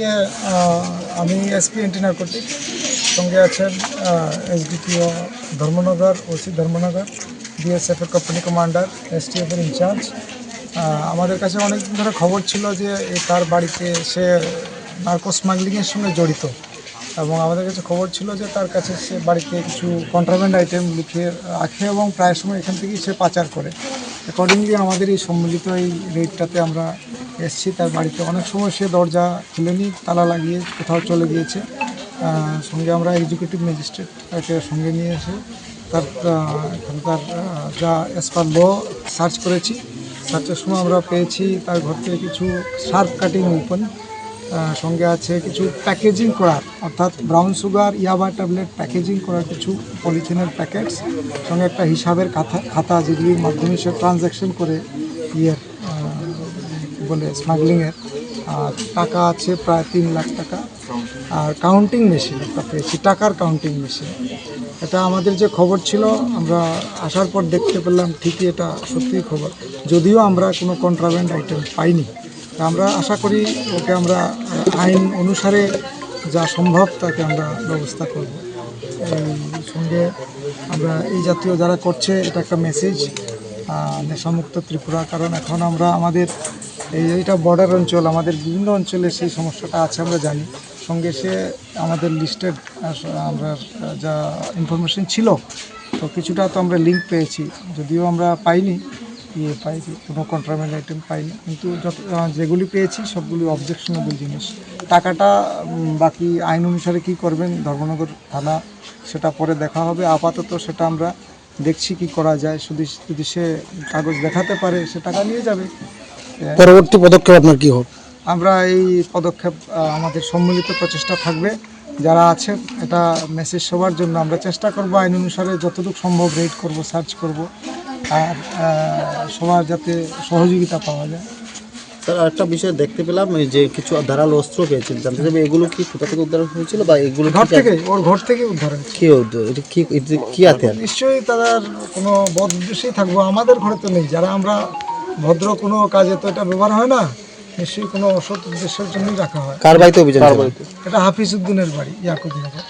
আজকে আমি SP anti narcotic, সঙ্গে আছেন এসডিপিও ধর্মনগর, ওসি ধর্মনগর, বিএসএফের কোম্পানি কমান্ডার, এসটিএফের ইনচার্জ। আমাদের কাছে অনেকদিন ধরে খবর ছিল যে তার বাড়িতে সে নার্কো স্মাগলিংয়ের সঙ্গে জড়িত, এবং আমাদের কাছে খবর ছিল যে তার কাছে সে বাড়িতে কিছু কন্ট্রাব্যান্ড আইটেম লিখে রাখে এবং প্রায় সময় এখান থেকেই সে পাচার করে। অ্যাকর্ডিংলি আমাদের এই সম্মিলিত এই রেডটাতে আমরা এসেছি তার বাড়িতে। অনেক সময় সে দরজা খুলেনি, তালা লাগিয়ে কোথাও চলে গিয়েছে। সঙ্গে আমরা এক্সিকিউটিভ ম্যাজিস্ট্রেট তাকে সঙ্গে নিয়ে এসে তার এখানকার যা অ্যাজ পার ল সার্চ করেছি। সার্চের সময় আমরা পেয়েছি তার ঘর থেকে কিছু শার্প কাটিং ওপেন, সঙ্গে আছে কিছু প্যাকেজিং করার, অর্থাৎ ব্রাউন সুগার, ইয়াবা ট্যাবলেট প্যাকেজিং করার কিছু পলিথিনের প্যাকেটস, সঙ্গে একটা হিসাবের খাতা যেগুলির মাধ্যমে সে ট্রানজ্যাকশন করে বলে স্মাগলিংয়ের। আর টাকা আছে প্রায় 3 লাখ টাকা। আর কাউন্টিং মেশিন একটা পেয়েছি, টাকার কাউন্টিং মেশিন। এটা আমাদের যে খবর ছিল, আমরা আসার পর দেখতে পেলাম ঠিকই এটা সত্যিই খবর, যদিও আমরা কোনো কন্ট্রাব্যান্ড আইটেম পাইনি। আমরা আশা করি ওকে আমরা আইন অনুসারে যা সম্ভব তাকে আমরা ব্যবস্থা করব। সঙ্গে আমরা এই জাতীয় যারা করছে এটা একটা মেসেজ নেশামুক্ত ত্রিপুরা, কারণ এখন আমরা আমাদের এইটা বর্ডার অঞ্চল, আমাদের বিভিন্ন অঞ্চলে সেই সমস্যাটা আছে আমরা জানি। সঙ্গে সে আমাদের লিস্টেড আমরা যা ইনফরমেশন ছিল তো কিছুটা তো আমরা লিঙ্ক পেয়েছি, যদিও আমরা পাইনি কোনো কন্ট্রাব্যান্ড আইটেম পাইনি, কিন্তু যেগুলি পেয়েছি সবগুলি অবজেকশনেবল জিনিস। টাকাটা বাকি আইন অনুসারে কী করবেন ধর্মনগর থানা, সেটা পরে দেখা হবে। আপাতত সেটা আমরা দেখছি কি করা যায়। যদি সে কাগজ দেখাতে পারে সে টাকা নিয়ে যাবে। পরবর্তী পদক্ষেপ আপনার কী হবে? আমরা এই পদক্ষেপ আমাদের সম্মিলিত প্রচেষ্টা থাকবে, যারা আছেন এটা মেসেজ সবার জন্য আমরা চেষ্টা করব, আইন অনুসারে যতটুকু সম্ভব রেড করব, সার্চ করব, আর সবার যাতে সহযোগিতা পাওয়া যায়। স্যার আরেকটা বিষয় দেখতে পেলাম যে কিছু ধারালো অস্ত্র পেয়েছেন, জানতে চাইবে এগুলো কি কোথা থেকে উদ্ধার হয়েছিল বা এগুলো ঘর থেকে, ওর ঘর থেকে উদ্ধার হয়েছে। এটা কি হাতিয়ার? নিশ্চয়ই তাদের কোনো বদ উদ্দেশ্যেই থাকবো, আমাদের ঘরে তো নেই। যারা আমরা ভদ্র কোনো কাজে তো এটা ব্যবহার হয় না, নিশ্চয়ই কোনো অসৎ উদ্দেশ্যের জন্যই রাখা হয়। কার বাড়িতে অভিযান? এটা হাফিজ উদ্দিনের বাড়ি, ইয়াকুব নগর।